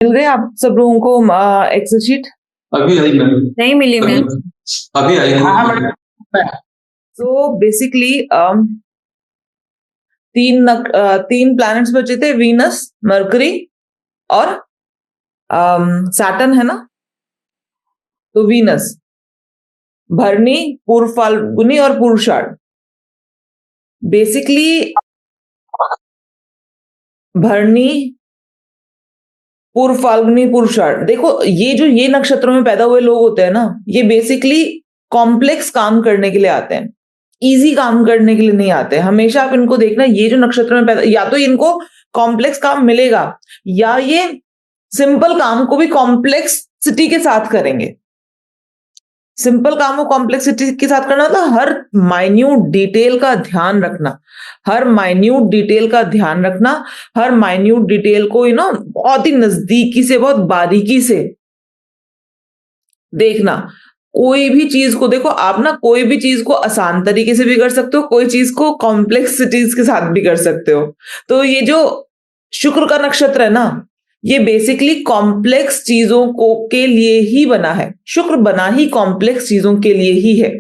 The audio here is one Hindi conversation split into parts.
मिल गए आप सब लोगों को एक्सेल शीट? अभी आई मैम। नहीं मिली मैम। अभी आई हाँ मैम। तो बेसिकली तीन प्लैनेट्स बचे थे, वीनस, मरकरी और सैटर्न, है ना? तो वीनस, भरणी, पूर्व फाल्गुनी और पुरुषार्ध। बेसिकली भरणी, पूर्व फाल्गुनी, पुरुषार्ध, देखो ये नक्षत्रों में पैदा हुए लोग होते हैं ना, ये बेसिकली कॉम्प्लेक्स काम करने के लिए आते हैं, इजी काम करने के लिए नहीं आते हैं। हमेशा आप इनको देखना, ये जो नक्षत्र में पैदा, या तो इनको कॉम्प्लेक्स काम मिलेगा या ये सिंपल काम को भी कॉम्प्लेक्सिटी के साथ करेंगे। सिंपल काम को कॉम्प्लेक्सिटी के साथ करना मतलब हर माइन्यूट डिटेल का ध्यान रखना, हर माइन्यूट डिटेल का ध्यान रखना, हर माइन्यूट डिटेल को बहुत ही नजदीकी से, बहुत बारीकी से देखना। कोई भी चीज को देखो आप ना, कोई भी चीज को आसान तरीके से भी कर सकते हो, कोई चीज को कॉम्प्लेक्सिटीज के साथ भी कर सकते हो। तो ये जो शुक्र का नक्षत्र है ना, ये बेसिकली कॉम्प्लेक्स चीजों को के लिए ही बना है। शुक्र बना ही कॉम्प्लेक्स चीजों के लिए ही है।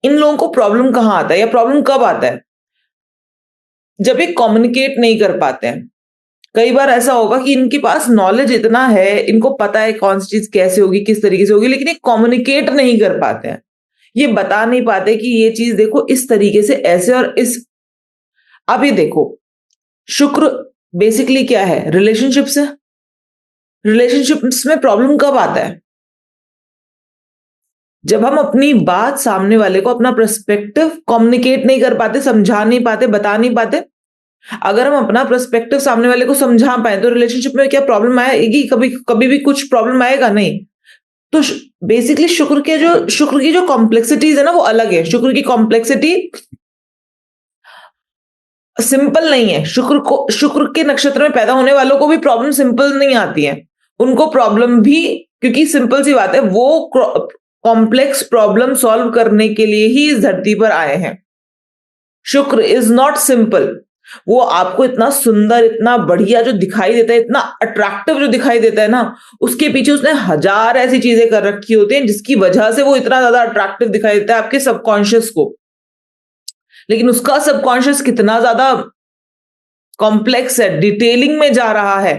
इन लोगों को प्रॉब्लम कहां आता है या प्रॉब्लम कब आता है? जब ये कम्युनिकेट नहीं कर पाते हैं। कई बार ऐसा होगा कि इनके पास नॉलेज इतना है, इनको पता है कौन सी चीज कैसे होगी, किस तरीके से होगी, लेकिन ये कम्युनिकेट नहीं कर पाते हैं। ये बता नहीं पाते कि ये चीज देखो इस तरीके से, ऐसे और इस। अब ये देखो, शुक्र बेसिकली क्या है? रिलेशनशिप्स है। रिलेशनशिप्स में प्रॉब्लम कब आता है? जब हम अपनी बात सामने वाले को, अपना पर्सपेक्टिव कम्युनिकेट नहीं कर पाते, समझा नहीं पाते, बता नहीं पाते। अगर हम अपना पर्सपेक्टिव सामने वाले को समझा पाए तो रिलेशनशिप में क्या प्रॉब्लम आएगी? कभी कभी भी कुछ प्रॉब्लम आएगा नहीं। तो बेसिकली शुक्र की जो कॉम्प्लेक्सिटीज है ना, वो अलग है। शुक्र की कॉम्प्लेक्सिटी सिंपल नहीं है। शुक्र के नक्षत्र में पैदा होने वालों को भी प्रॉब्लम सिंपल नहीं आती है। उनको प्रॉब्लम भी, क्योंकि सिंपल सी बात है, वो कॉम्प्लेक्स प्रॉब्लम सॉल्व करने के लिए ही इस धरती पर आए हैं। शुक्र इज नॉट सिंपल। वो आपको इतना सुंदर, इतना बढ़िया जो दिखाई देता है, इतना अट्रैक्टिव जो दिखाई देता है ना, उसके पीछे उसने हजार ऐसी चीजें कर रखी होती हैं जिसकी वजह से वो इतना ज्यादा अट्रैक्टिव दिखाई देता है आपके सबकॉन्शियस को। लेकिन उसका सबकॉन्शियस कितना ज्यादा कॉम्प्लेक्स है, डिटेलिंग में जा रहा है।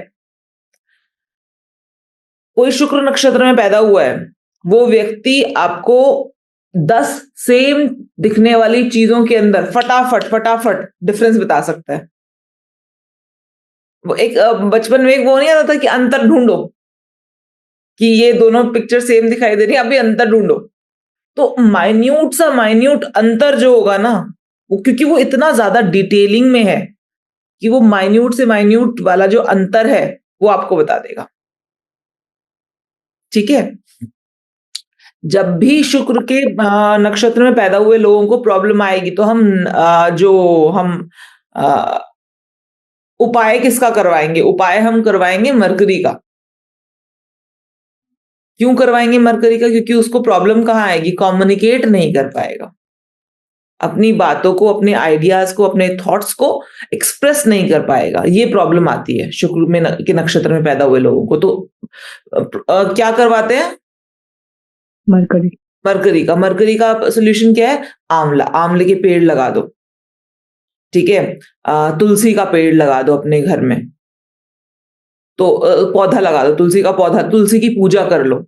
कोई शुक्र नक्षत्र में पैदा हुआ है, वो व्यक्ति आपको 10 सेम दिखने वाली चीजों के अंदर फटाफट डिफरेंस बता सकता है। वो एक बचपन में एक वो नहीं आता था कि अंतर ढूंढो, कि ये दोनों पिक्चर सेम दिखाई दे रही है, अभी अंतर ढूंढो। तो माइन्यूट अंतर जो होगा ना, वो क्योंकि वो इतना ज्यादा डिटेलिंग में है कि वो माइन्यूट से माइन्यूट वाला जो अंतर है वो आपको बता देगा। ठीक है? जब भी शुक्र के नक्षत्र में पैदा हुए लोगों को प्रॉब्लम आएगी तो हम उपाय किसका करवाएंगे? उपाय हम करवाएंगे मरकरी का। क्यों करवाएंगे मरकरी का? क्योंकि उसको प्रॉब्लम कहां आएगी? कम्युनिकेट नहीं कर पाएगा, अपनी बातों को, अपने आइडियाज को, अपने थॉट्स को एक्सप्रेस नहीं कर पाएगा। ये प्रॉब्लम आती है शुक्र में के नक्षत्र में पैदा हुए लोगों को। तो क्या करवाते हैं? मरकरी का सोल्यूशन क्या है? आंवले के पेड़ लगा दो। ठीक है? तुलसी का पेड़ लगा दो अपने घर में। तो पौधा लगा दो, तुलसी का पौधा, तुलसी की पूजा कर लो।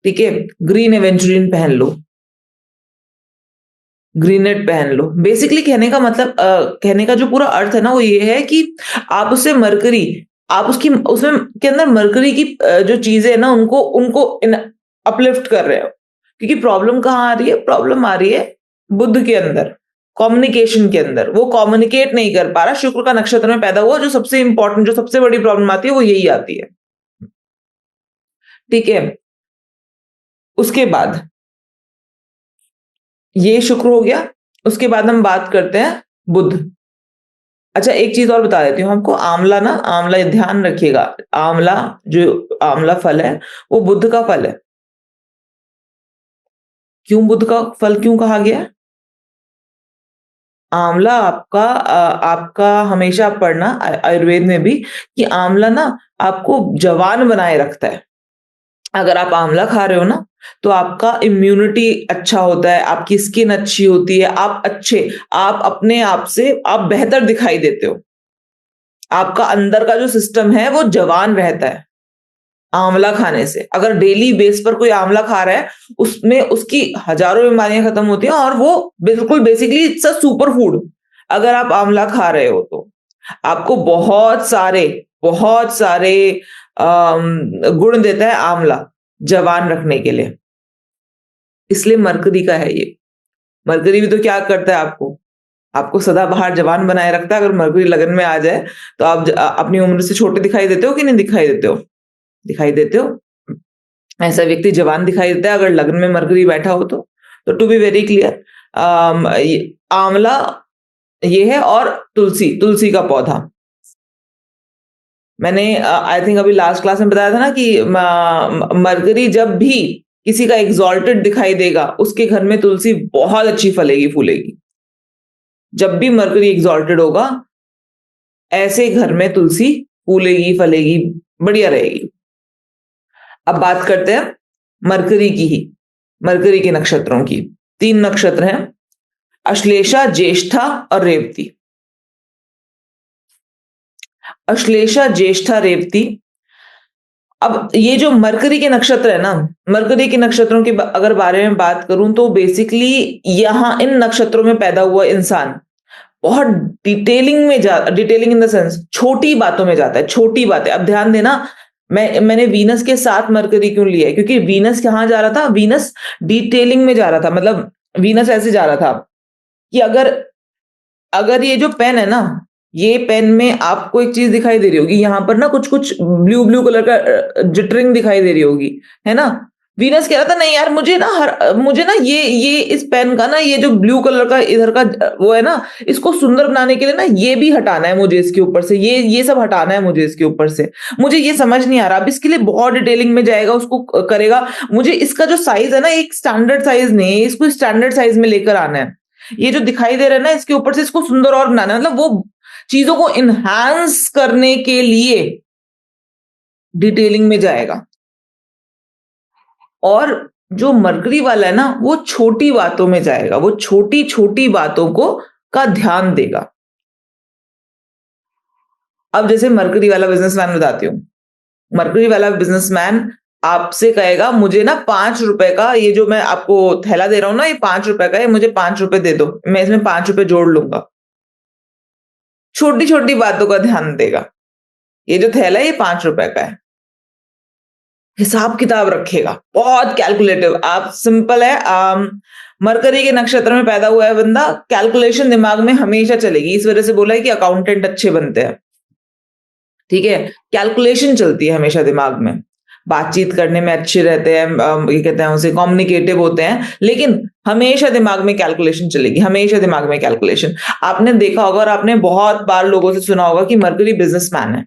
ठीक है? ग्रीन एवेंचुरिन पहन लो, ग्रीनेट पहन लो। बेसिकली कहने का मतलब, कहने का जो पूरा अर्थ है ना, वो ये है कि आप उससे मरकरी, आप उसकी उसमें के अंदर मरकरी की जो चीजें है ना, उनको उनको अपलिफ्ट कर रहे हो। क्योंकि प्रॉब्लम कहाँ आ रही है? प्रॉब्लम आ रही है बुद्ध के अंदर, कम्युनिकेशन के अंदर। वो कम्युनिकेट नहीं कर पा रहा। शुक्र का नक्षत्र में पैदा हुआ, जो सबसे इंपॉर्टेंट, जो सबसे बड़ी प्रॉब्लम आती है वो यही आती है। ठीक है? उसके बाद ये शुक्र हो गया। उसके बाद हम बात करते हैं बुध। अच्छा, एक चीज और बता देती हूँ आपको। आंवला ना, आंवला ध्यान रखिएगा, आंवला फल है वो बुध का फल है। क्यों बुध का फल क्यों कहा गया? आंवला आपका हमेशा पढ़ना आयुर्वेद में भी कि आंवला ना आपको जवान बनाए रखता है। अगर आप आंवला खा रहे हो ना तो आपका इम्यूनिटी अच्छा होता है, आपकी स्किन अच्छी होती है, आप अपने आप से आप बेहतर दिखाई देते हो। आपका अंदर का जो सिस्टम है वो जवान रहता है आंवला खाने से। अगर डेली बेस पर कोई आंवला खा रहा है, उसमें उसकी हजारों बीमारियां खत्म होती हैं और वो बिल्कुल basically it's a super food. अगर आप आंवला खा रहे हो तो आपको बहुत सारे गुण देता है आंवला जवान रखने के लिए। इसलिए मरकरी का है ये। मरकरी भी तो क्या करता है आपको सदाबहार जवान बनाए रखता है। अगर मरकरी लगन में आ जाए तो आप अपनी उम्र से छोटे दिखाई देते हो कि नहीं दिखाई देते हो? दिखाई देते हो। ऐसा व्यक्ति जवान दिखाई देता है अगर लग्न में मरकरी बैठा हो तो। टू बी वेरी क्लियर, आंवला ये है और तुलसी का पौधा। मैंने आई थिंक अभी लास्ट क्लास में बताया था ना कि मरकरी जब भी किसी का एग्जॉल्टेड दिखाई देगा उसके घर में तुलसी बहुत अच्छी फलेगी फूलेगी। जब भी मरकरी एग्जॉल्टेड होगा ऐसे घर में तुलसी फूलेगी फलेगी, बढ़िया रहेगी। अब बात करते हैं मरकरी के नक्षत्रों की। 3 नक्षत्र हैं, अश्लेषा, ज्येष्ठा और रेवती। अश्लेषा, ज्येष्ठा, रेवती। अब ये जो मरकरी के नक्षत्र है ना, मरकरी के नक्षत्रों के अगर बारे में बात करूं तो बेसिकली यहां इन नक्षत्रों में पैदा हुआ इंसान बहुत डिटेलिंग इन द सेंस छोटी बातों में जाता है। छोटी बातें, अब ध्यान देना, मैंने वीनस के साथ मरकरी क्यों लिया है? क्योंकि वीनस कहां जा रहा था? वीनस डिटेलिंग में जा रहा था। मतलब वीनस ऐसे जा रहा था कि अगर ये जो पेन है ना, ये पेन में आपको एक चीज दिखाई दे रही होगी, यहां पर ना कुछ कुछ ब्लू ब्लू कलर का जिटरिंग दिखाई दे रही होगी, है ना? वीनस कह रहा था नहीं यार, मुझे ना ये इस पेन का ना ये जो ब्लू कलर का इधर का वो है ना, इसको सुंदर बनाने के लिए ना ये भी हटाना है मुझे इसके ऊपर से, ये सब हटाना है मुझे इसके ऊपर से। मुझे ये समझ नहीं आ रहा, अब इसके लिए बहुत डिटेलिंग में जाएगा, उसको करेगा। मुझे इसका जो साइज है ना, एक स्टैंडर्ड साइज नहीं है, इसको स्टैंडर्ड साइज में लेकर आना है। ये जो दिखाई दे रहा है ना, इसके ऊपर से इसको सुंदर और बनाना है। मतलब वो चीजों को इनहांस करने के लिए डिटेलिंग में जाएगा। और जो मरकरी वाला है ना, वो छोटी बातों में जाएगा, वो छोटी छोटी बातों को का ध्यान देगा। अब जैसे मरकरी वाला बिजनेसमैन बताती हूँ। मरकरी वाला बिजनेसमैन आपसे कहेगा मुझे ना 5 रुपए का ये जो मैं आपको थैला दे रहा हूं ना, ये 5 रुपए का है, मुझे 5 रुपए दे दो, मैं इसमें 5 रुपए जोड़ लूंगा। छोटी छोटी बातों का ध्यान देगा। ये जो थैला है ये 5 रुपए का है, हिसाब किताब रखेगा, बहुत कैलकुलेटिव। आप सिंपल है, मरकरी के नक्षत्र में पैदा हुआ है बंदा, कैलकुलेशन दिमाग में हमेशा चलेगी। इस वजह से बोला है कि अकाउंटेंट अच्छे बनते हैं, ठीक है? कैलकुलेशन चलती है हमेशा दिमाग में। बातचीत करने में अच्छे रहते हैं, ये कहते हैं उसे कम्युनिकेटिव होते हैं, लेकिन हमेशा दिमाग में कैलकुलेशन चलेगी, हमेशा दिमाग में कैलकुलेशन। आपने देखा होगा और आपने बहुत बार लोगों से सुना होगा कि मरकरी बिजनेसमैन है।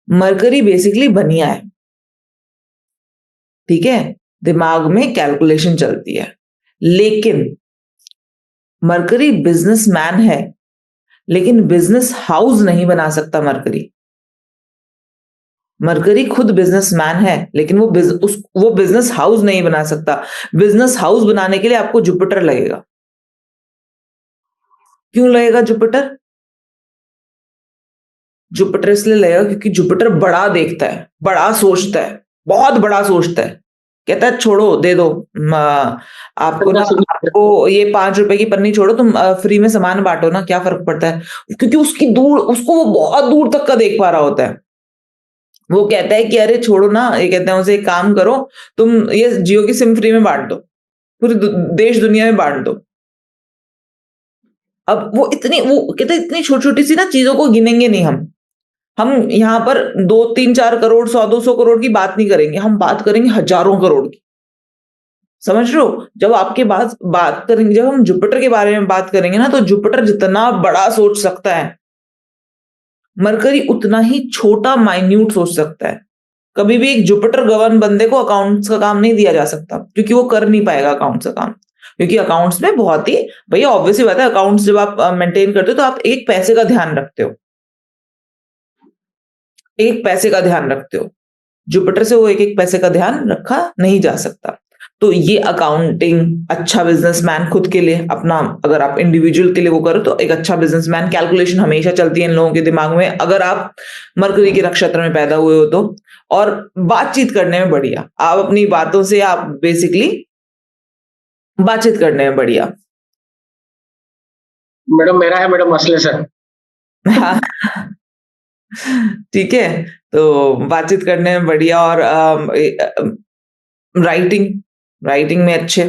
मरकरी बेसिकली बनिया है, ठीक है? दिमाग में कैलकुलेशन चलती है, लेकिन मरकरी बिजनेसमैन है, लेकिन बिजनेस हाउस नहीं बना सकता मरकरी। मरकरी खुद बिजनेसमैन है, लेकिन वो बिजनेस हाउस नहीं बना सकता। बिजनेस हाउस बनाने के लिए आपको जुपिटर लगेगा। क्यों लगेगा जुपिटर? जुपिटर इसलिए लगेगा क्योंकि जुपिटर बड़ा देखता है, बड़ा सोचता है, बहुत बड़ा सोचता है। कहता है छोड़ो, दे दो, आपको ये 5 रुपए की पन्नी छोड़ो, तुम फ्री में सामान बांटो ना, क्या फर्क पड़ता है? क्योंकि उसको वो बहुत दूर तक का देख पा रहा होता है। वो कहता है कि अरे छोड़ो ना, ये कहते हैं उसे एक काम करो, तुम ये जियो की सिम फ्री में बांट दो, पूरी देश दुनिया में बांट दो। अब वो कहते हैं इतनी छोटी छोटी सी ना चीजों को गिनेंगे नहीं हम यहाँ पर 2-3-4 करोड़ 100-200 करोड़ की बात नहीं करेंगे, हम बात करेंगे हजारों करोड़ की। समझ रहे हो? जब आपके बात करेंगे, जब हम जुपिटर के बारे में बात करेंगे ना, तो जुपिटर जितना बड़ा सोच सकता है, मरकरी उतना ही छोटा माइन्यूट सोच सकता है। कभी भी एक जुपिटर गवर्न बंदे को अकाउंट्स का काम नहीं दिया जा सकता, क्योंकि वो कर नहीं पाएगा अकाउंट्स का काम, क्योंकि अकाउंट्स में बहुत ही भैया ऑब्वियसली बात है, अकाउंट्स जब आप मेंटेन करते हो तो आप एक पैसे का ध्यान रखते हो, एक पैसे का ध्यान रखते हो। जुपिटर से वो एक एक पैसे का ध्यान रखा नहीं जा सकता। तो ये अकाउंटिंग अच्छा बिजनेसमैन खुद के लिए अपना, अगर आप इंडिविजुअल के लिए वो करो तो एक अच्छा बिजनेसमैन, कैलकुलेशन हमेशा चलती है इन लोगों के दिमाग में, अगर आप मरकरी के नक्षत्र में पैदा हुए हो तो। और बातचीत करने में बढ़िया, आप अपनी बातों से आप बेसिकली बातचीत करने में बढ़िया। मैडम मेरा है मैडम असले सर। हाँ, ठीक है, तो बातचीत करने में बढ़िया, और राइटिंग में अच्छे,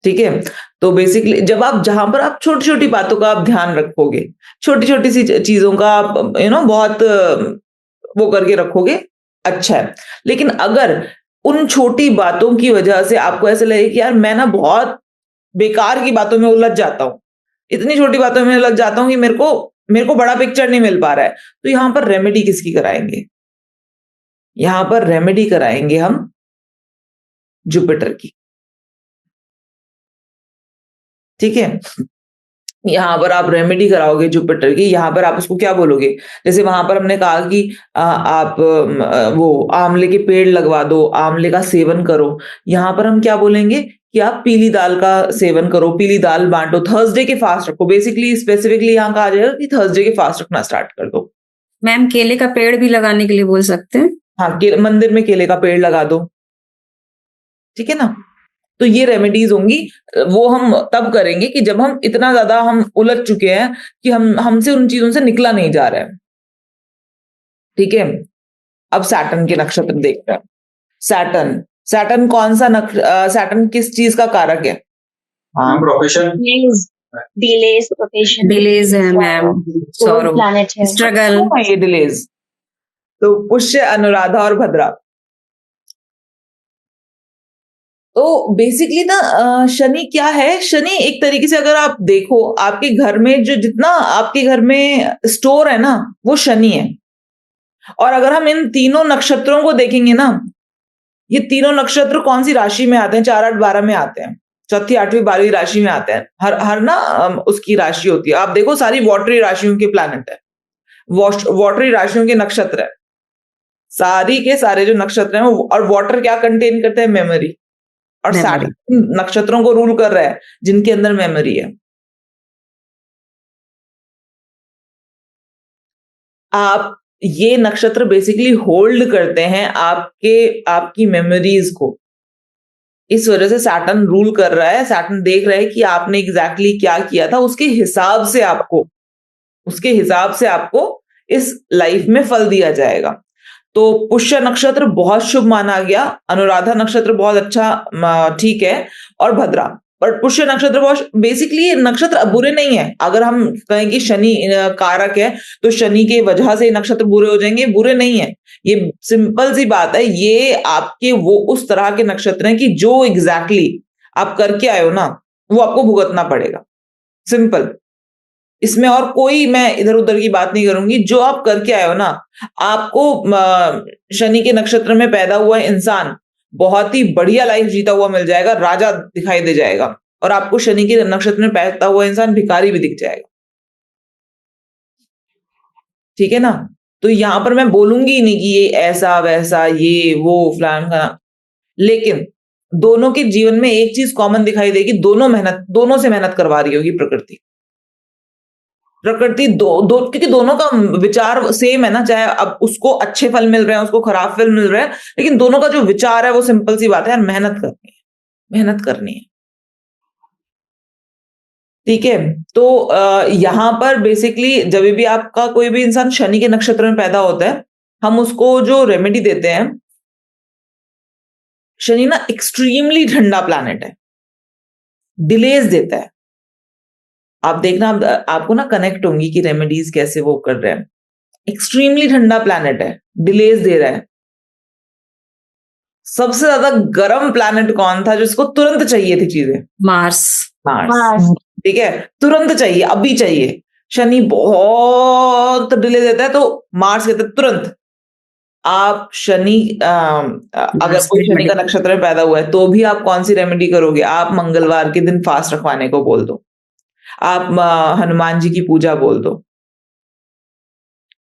ठीक है। तो बेसिकली जब आप, जहां पर आप छोटी छोटी बातों का आप ध्यान रखोगे, छोटी छोटी सी चीजों का आप बहुत वो करके रखोगे, अच्छा है। लेकिन अगर उन छोटी बातों की वजह से आपको ऐसा लगे कि यार मैं ना बहुत बेकार की बातों में उलझ जाता हूँ, इतनी छोटी बातों में उलझ जाता हूँ कि मेरे को बड़ा पिक्चर नहीं मिल पा रहा है, तो यहां पर रेमेडी किसकी कराएंगे? यहां पर रेमेडी कराएंगे हम जुपिटर की, ठीक है। यहां पर आप रेमेडी कराओगे जुपिटर की, यहां पर आप उसको क्या बोलोगे? जैसे वहां पर हमने कहा कि आप वो आंवले के पेड़ लगवा दो, आंवले का सेवन करो। यहां पर हम क्या बोलेंगे कि आप पीली दाल का सेवन करो, पीली दाल बांटो, थर्सडे के फास्ट रखो। बेसिकली स्पेसिफिकली यहाँ कहा जाएगा कि थर्सडे के फास्ट रखना स्टार्ट कर दो। मैम केले का पेड़ भी लगाने के लिए बोल सकते हैं? हाँ, मंदिर में केले का पेड़ लगा दो, ठीक है ना। तो ये रेमेडीज होंगी, वो हम तब करेंगे कि जब हम इतना ज्यादा हम उलझ चुके हैं कि हमसे उन चीजों से निकला नहीं जा रहा है, ठीक है। अब सैटर्न के नक्षत्र देखते हैं। सैटर्न कौन सा सैटर्न किस चीज का कारक है? हाँ, प्रोफेशन, डिलेज है मैम, सौरव, प्लैनेट है। स्ट्रगल। ये डिलेज। तो पुष्य, अनुराधा और भद्रा। तो बेसिकली ना शनि क्या है? शनि एक तरीके से अगर आप देखो, आपके घर में जो जितना आपके घर में स्टोर है ना, वो शनि है। और अगर हम इन तीनों नक्षत्रों को देखेंगे ना, ये तीनों नक्षत्र कौन सी राशि में आते हैं? 4, 8, 12 में आते हैं, चौथी, 8वीं, 12वीं राशि में आते हैं। हर ना उसकी राशि होती है। आप देखो सारी वाटरी राशियों के प्लैनेट है, वाटरी राशियों के नक्षत्र है, सारी के सारे जो नक्षत्र हैं। और वाटर क्या कंटेन करते हैं? मेमोरी। और सारे नक्षत्रों को रूल कर रहा है जिनके अंदर मेमोरी है। आप ये नक्षत्र बेसिकली होल्ड करते हैं आपकी मेमोरीज को। इस वजह से सैटर्न रूल कर रहा है, सैटर्न देख रहा है कि आपने एग्जैक्टली क्या किया था, उसके हिसाब से आपको इस लाइफ में फल दिया जाएगा। तो पुष्य नक्षत्र बहुत शुभ माना गया, अनुराधा नक्षत्र बहुत अच्छा, ठीक है, और भद्रा। पर पुष्य नक्षत्र बहुत, बेसिकली नक्षत्र बुरे नहीं है। अगर हम कहें कि शनि कारक है तो शनि के वजह से नक्षत्र बुरे हो जाएंगे, बुरे नहीं है। ये सिंपल सी बात है, ये आपके वो उस तरह के नक्षत्र हैं कि जो एग्जैक्टली आप करके आए हो ना, वो आपको भुगतना पड़ेगा, सिंपल। इसमें और कोई मैं इधर उधर की बात नहीं करूंगी। जो आप करके आए हो ना, आपको शनि के नक्षत्र में पैदा हुआ इंसान बहुत ही बढ़िया लाइफ जीता हुआ मिल जाएगा, राजा दिखाई दे जाएगा। और आपको शनि के नक्षत्र में पैदा हुआ इंसान भिखारी भी दिख जाएगा, ठीक है ना। तो यहां पर मैं बोलूंगी ही नहीं कि ये ऐसा वैसा, ये वो फलान का, लेकिन दोनों के जीवन में एक चीज कॉमन दिखाई देगी, दोनों से मेहनत करवा रही होगी प्रकृति। क्योंकि दोनों का विचार सेम है ना, चाहे अब उसको अच्छे फल मिल रहे हैं, उसको खराब फल मिल रहे हैं, लेकिन दोनों का जो विचार है वो सिंपल सी बात है यार, मेहनत करनी है, ठीक है। तो यहां पर बेसिकली जब भी आपका कोई भी इंसान शनि के नक्षत्र में पैदा होता है, हम उसको जो रेमेडी देते हैं, शनि ना एक्सट्रीमली ठंडा प्लैनेट है, डिलेज देता है। आप देखना, आपको ना कनेक्ट होंगी कि रेमेडीज कैसे वो कर रहे हैं। एक्सट्रीमली ठंडा प्लैनेट है, डिलेज दे रहा है। सबसे ज्यादा गर्म प्लैनेट कौन था जिसको तुरंत चाहिए थी चीजें? मार्स। ठीक है, तुरंत चाहिए, अभी चाहिए। शनि बहुत डिले देता है, तो मार्स कहते हैं तुरंत आप शनि अगर Last कोई में शनि का पड़ेगा। नक्षत्र में पैदा हुआ है तो भी आप कौन सी रेमेडी करोगे? आप मंगलवार के दिन फास्ट रखवाने को बोल दो। आप हनुमान जी की पूजा बोल दो।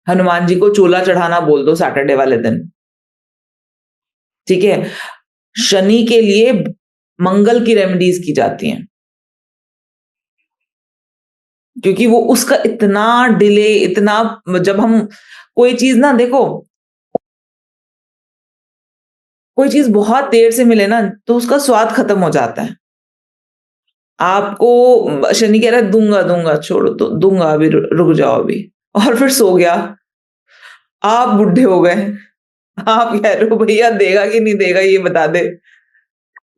हनुमान जी को चोला चढ़ाना बोल दो सैटरडे वाले दिन। ठीक है? शनि के लिए मंगल की रेमेडीज की जाती हैं। क्योंकि वो उसका इतना डिले, इतना जब हम कोई चीज ना देखो, कोई चीज बहुत देर से मिले ना तो उसका स्वाद खत्म हो जाता है। आपको शनि कह रहा है दूंगा दूंगा, छोड़ो तो दूंगा, अभी रुक जाओ अभी, और फिर सो गया। आप बुढ़े हो गए, आप कह रहे हो भैया देगा कि नहीं देगा ये बता दे।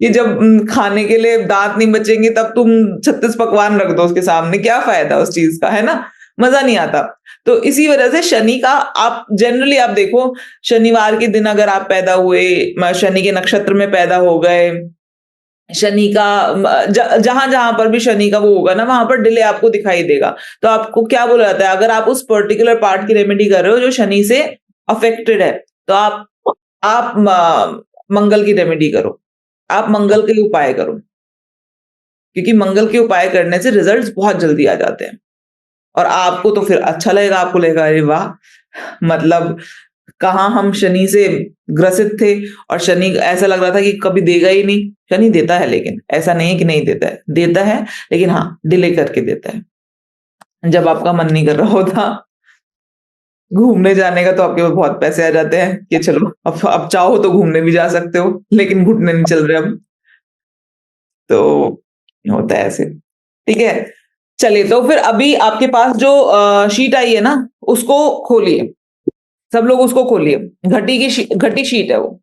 ये जब खाने के लिए दांत नहीं बचेंगे तब तुम 36 पकवान रख दो उसके सामने, क्या फायदा उस चीज का, है ना? मजा नहीं आता। तो इसी वजह से शनि का आप जनरली आप देखो, शनिवार के दिन अगर आप पैदा हुए, शनि के नक्षत्र में पैदा हो गए, शनि का जहां जहां पर भी शनि का वो होगा ना वहां पर डिले आपको दिखाई देगा। तो आपको क्या बोला जाता है, अगर आप उस पर्टिकुलर पार्ट की रेमेडी कर रहे हो जो शनि से अफेक्टेड है तो आप मंगल की रेमेडी करो, आप मंगल के उपाय करो, क्योंकि मंगल के उपाय करने से रिजल्ट्स बहुत जल्दी आ जाते हैं। और आपको तो फिर अच्छा लगेगा, आपको लगेगा अरे वाह, मतलब कहाँ हम शनि से ग्रसित थे और शनि ऐसा लग रहा था कि कभी देगा ही नहीं। शनि देता है, लेकिन ऐसा नहीं है कि नहीं देता है, देता है, लेकिन हाँ डिले करके देता है। जब आपका मन नहीं कर रहा होता घूमने जाने का तो आपके पास बहुत पैसे आ जाते हैं कि चलो अब चाहो तो घूमने भी जा सकते हो, लेकिन घुटने नहीं चल रहे अब, तो होता है ऐसे। ठीक है, चलिए तो फिर अभी आपके पास जो शीट आई है ना उसको खोलिए, सब लोग उसको खोलिए। घटी शीट है वो।